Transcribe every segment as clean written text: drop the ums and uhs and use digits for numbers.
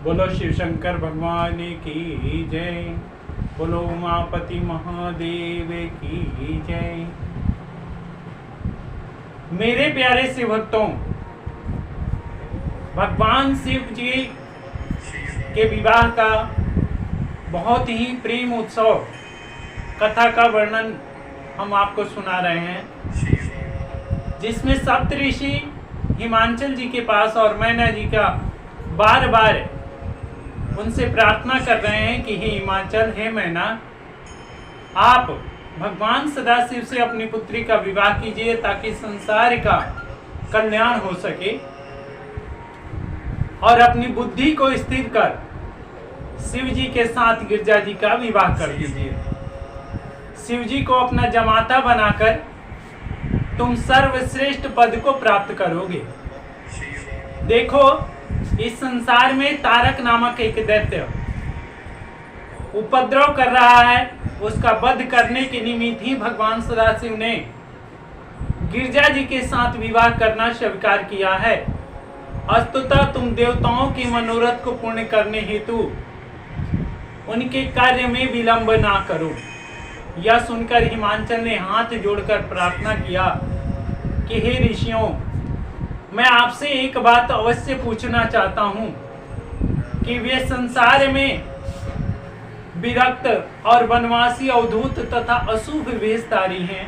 बोलो शिव शंकर भगवान की जय। बोलो उमापति महादेव की जय। मेरे प्यारे शिव भक्तों, भगवान शिव जी के विवाह का बहुत ही प्रेम उत्सव कथा का वर्णन हम आपको सुना रहे हैं, जिसमें सप्तऋषि हिमांचल जी के पास और मैना जी का बार बार उनसे प्रार्थना कर रहे हैं कि हे हिमाचल, हे मैना, आप भगवान सदाशिव से अपनी पुत्री का विवाह कीजिए ताकि संसार का कल्याण हो सके, और अपनी बुद्धि को स्थिर कर शिव जी के साथ गिरजा जी का विवाह कर दीजिए। शिव जी को अपना जमाता बनाकर तुम सर्वश्रेष्ठ पद को प्राप्त करोगे। देखो, इस संसार में तारक नामक एक दैत्य उपद्रव कर रहा है। उसका वध करने के निमित्त ही भगवान सदाशिव ने गिरजा जी के साथ विवाह करना स्वीकार किया है। अस्तुतः तुम देवताओं के मनोरथ को पूर्ण करने हेतु उनके कार्य में विलंब ना करो। यह सुनकर हिमांचल ने हाथ जोड़कर प्रार्थना किया कि हे ऋषियों, मैं आपसे एक बात अवश्य पूछना चाहता हूँ कि वे संसार में विरक्त और वनवासी, अवधूत तथा अशुभ वेशधारी हैं।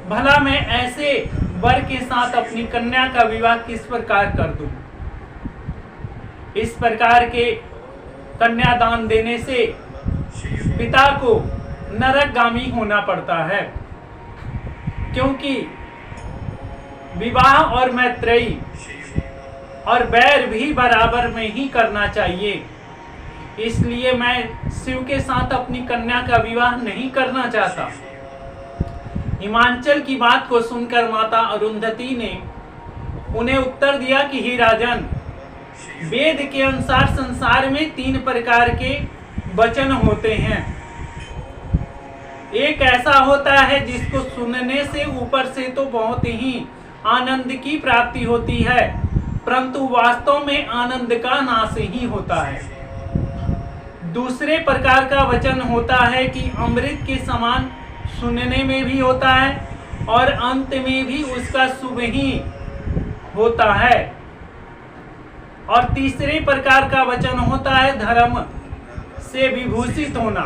भला मैं ऐसे वर के साथ अपनी कन्या का विवाह किस प्रकार कर दूं? इस प्रकार के कन्यादान देने से पिता को नरकगामी होना पड़ता है, क्योंकि विवाह और मैत्रेयी और बैर भी बराबर में ही करना चाहिए। इसलिए मैं शिव के साथ अपनी कन्या का विवाह नहीं करना चाहता। हिमांचल की बात को सुनकर माता अरुंधति ने उन्हें उत्तर दिया कि हे राजन, वेद के अनुसार संसार में 3 प्रकार के वचन होते हैं। एक ऐसा होता है जिसको सुनने से ऊपर से तो बहुत ही आनंद की प्राप्ति होती है, परंतु वास्तव में आनंद का नाश ही होता है। दूसरे प्रकार का वचन होता है कि अमृत के समान सुनने में भी होता है और अंत में भी उसका शुभ ही होता है। और तीसरे प्रकार का वचन होता है धर्म से विभूषित होना।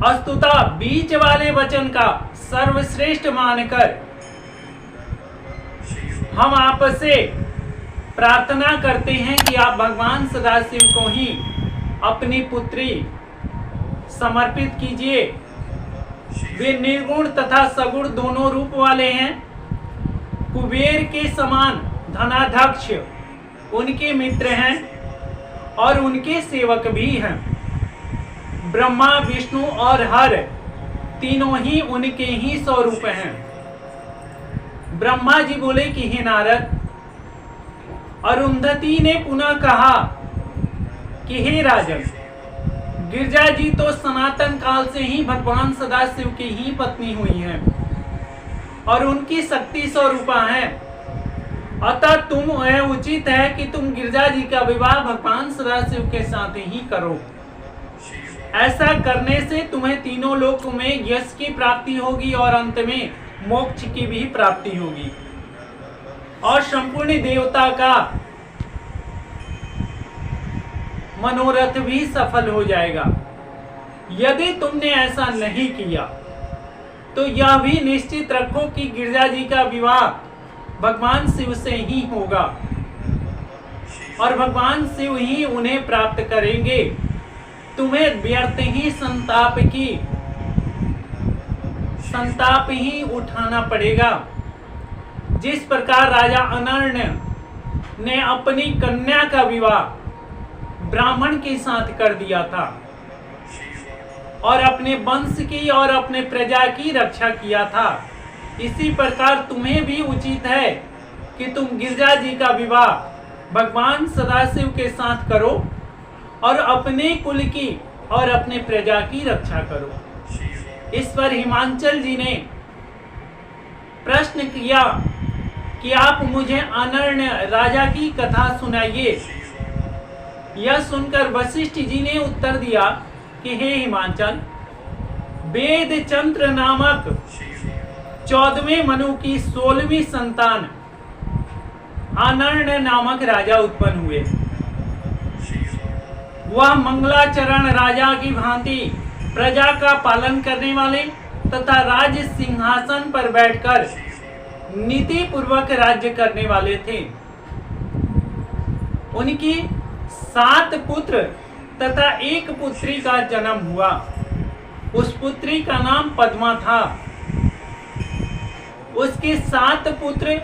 अस्तुतः बीच वाले वचन का सर्वश्रेष्ठ मानकर हम आपसे प्रार्थना करते हैं कि आप भगवान सदाशिव को ही अपनी पुत्री समर्पित कीजिए। वे निर्गुण तथा सगुण दोनों रूप वाले हैं। कुबेर के समान धनाध्यक्ष उनके मित्र हैं और उनके सेवक भी हैं। ब्रह्मा, विष्णु और हर तीनों ही उनके ही स्वरूप हैं। ब्रह्मा जी बोले कि हे नारद, अरुंधति ने पुनः कहा कि हे राजन, गिरजा जी तो सनातन काल से ही भगवान सदाशिव की ही पत्नी हुई हैं और उनकी शक्ति स्वरूपा हैं। अतः तुम उचित है कि तुम गिरजा जी का विवाह भगवान सदाशिव के साथ ही करो। ऐसा करने से तुम्हें तीनों लोकों में यश की प्राप्ति होगी और अंत में मोक्ष की भी प्राप्ति होगी और संपूर्ण देवता का मनोरथ भी सफल हो जाएगा। यदि तुमने ऐसा नहीं किया तो यह भी निश्चित रखो कि गिरजा जी का विवाह भगवान शिव से ही होगा और भगवान शिव ही उन्हें प्राप्त करेंगे। तुम्हें व्यर्थ ही संताप ही उठाना पड़ेगा। जिस प्रकार राजा अनर्ण्य ने अपनी कन्या का विवाह ब्राह्मण के साथ कर दिया था और अपने वंश की और अपने प्रजा की रक्षा किया था, इसी प्रकार तुम्हें भी उचित है कि तुम गिरजा जी का विवाह भगवान सदाशिव के साथ करो और अपने कुल की और अपने प्रजा की रक्षा करो। इस पर हिमांचल जी ने प्रश्न किया कि आप मुझे अनर्ण्य राजा की कथा सुनाइए यह सुनकर वशिष्ठ जी ने उत्तर दिया कि हे हिमाचल, वेद चंद्र नामक 14वें मनु की 16वीं संतान अनर्ण नामक राजा उत्पन्न हुए। वह मंगलाचरण राजा की भांति प्रजा का पालन करने वाले तथा राज सिंहासन पर बैठकर नीति पूर्वक राज्य करने वाले थे। उनकी 7 पुत्र तथा 1 पुत्री का जन्म हुआ। उस पुत्री का नाम पद्मा था। उसके 7 पुत्र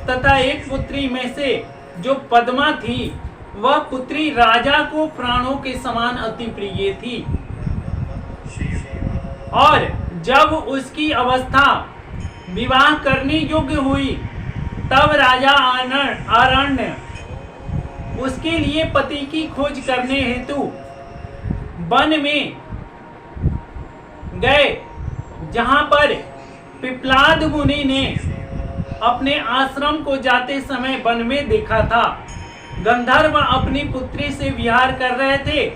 तथा 1 पुत्री में से जो पद्मा थी, वह पुत्री राजा को प्राणों के समान अति प्रिय थी। और जब उसकी अवस्था विवाह करने योग्य हुई, तब राजा आरण्य उसके लिए पति की खोज करने हेतु वन में गए, जहां पर पिप्लाद मुनि ने अपने आश्रम को जाते समय वन में देखा था। गंधर्व अपनी पुत्री से विहार कर रहे थे।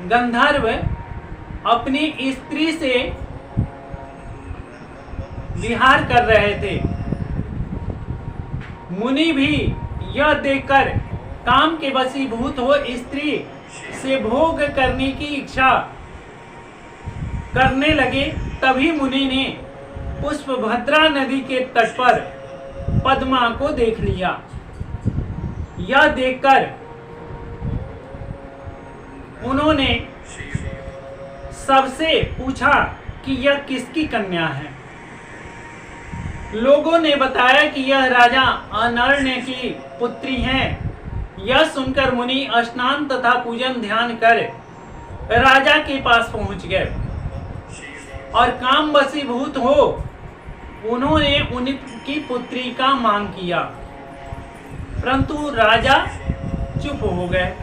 गंधर्व अपनी स्त्री से विहार कर रहे थे। मुनि भी यह देखकर काम के वशीभूत हो स्त्री से भोग करने की इच्छा करने लगे। तभी मुनि ने पुष्पभद्रा नदी के तट पर पद्मा को देख लिया। यह देखकर उन्होंने सबसे पूछा कि यह किसकी कन्या है। लोगों ने बताया कि यह राजा अनर्ण्य की पुत्री है। यह सुनकर मुनि स्नान तथा पूजन ध्यान कर राजा के पास पहुंच गए और काम वशीभूत हो उन्होंने उनकी पुत्री का मांग किया, परंतु राजा चुप हो गए।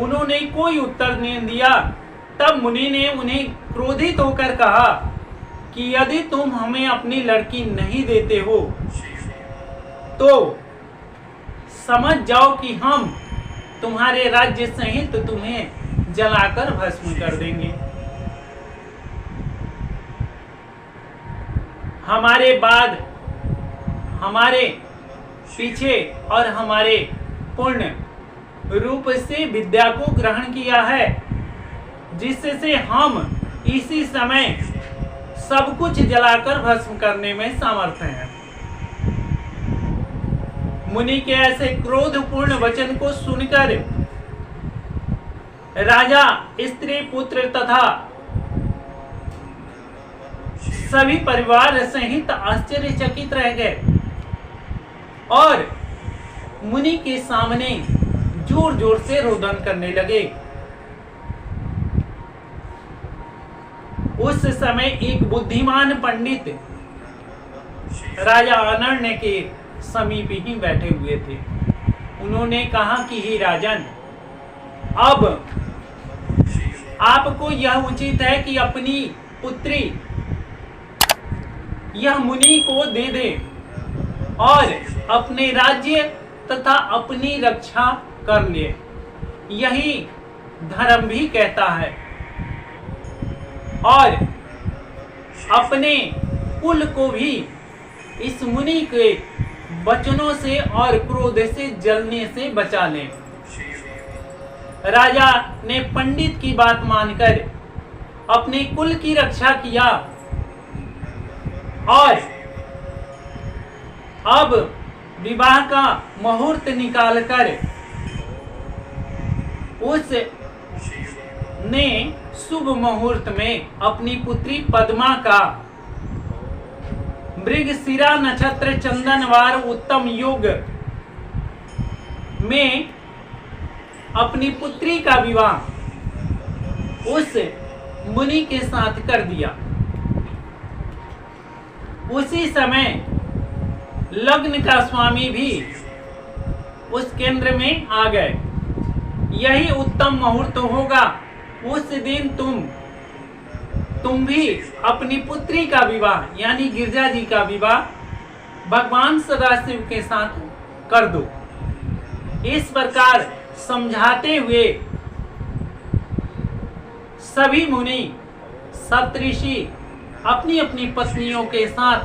उन्होंने कोई उत्तर नहीं दिया। तब मुनि ने उन्हें क्रोधित होकर कहा कि यदि तुम हमें अपनी लड़की नहीं देते हो तो समझ जाओ कि हम तुम्हारे राज्य सहित तुम्हें जलाकर भस्म कर देंगे। हमारे बाद, हमारे पीछे और हमारे पूर्ण रूप से विद्या को ग्रहण किया है, जिससे हम इसी समय सब कुछ जलाकर भस्म करने में समर्थ हैं। मुनि के ऐसे क्रोधपूर्ण वचन को सुनकर राजा, स्त्री, पुत्र तथा सभी परिवार सहित आश्चर्यचकित रह गए और मुनि के सामने जोर जोर से रोदन करने लगे। उस समय एक बुद्धिमान पंडित राजा अनर्ण्य के समीप ही बैठे हुए थे। उन्होंने कहा कि हे राजन, अब आपको यह उचित है कि अपनी पुत्री यह मुनि को दे दे और अपने राज्य तथा अपनी रक्षा कर ले। यही धर्म भी कहता है। और अपने कुल को भी इस मुनि के वचनों से और क्रोध से जलने से बचा ले। राजा ने पंडित की बात मानकर अपने कुल की रक्षा किया और अब विवाह का मुहूर्त निकालकर उस ने शुभ मुहूर्त में अपनी पुत्री पद्मा का मृगशिरा नक्षत्र चंदनवार उत्तम योग में अपनी पुत्री का विवाह उस मुनि के साथ कर दिया। उसी समय लग्न का स्वामी भी उस केंद्र में आ गए। यही उत्तम मुहूर्त होगा। उस दिन तुम भी अपनी पुत्री का विवाह यानी गिरजा जी का विवाह भगवान सदाशिव के साथ कर दो। इस प्रकार समझाते हुए सभी मुनि सप्तऋषि अपनी अपनी पत्नियों के साथ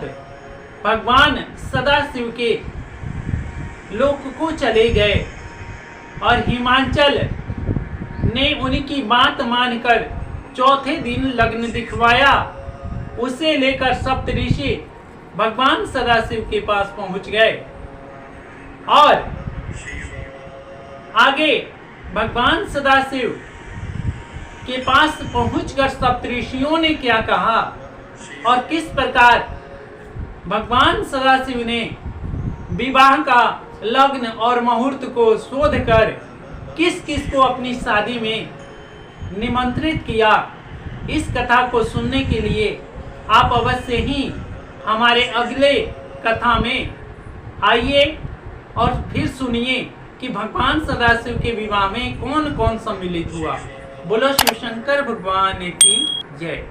भगवान सदाशिव के लोक को चले गए और हिमांचल ने उनकी बात मानकर चौथे दिन लग्न दिखवाया। उसे लेकर सप्तऋषि भगवान सदाशिव के पास पहुंच गए और आगे भगवान सदाशिव के पास पहुंचकर सप्तऋषियों ने क्या कहा और किस प्रकार भगवान सदाशिव ने विवाह का लग्न और मुहूर्त को शोध कर किस किस को अपनी शादी में निमंत्रित किया, इस कथा को सुनने के लिए आप अवश्य ही हमारे अगले कथा में आइए और फिर सुनिए कि भगवान सदाशिव के विवाह में कौन कौन सम्मिलित हुआ। बोलो शिव शंकर भगवान की जय।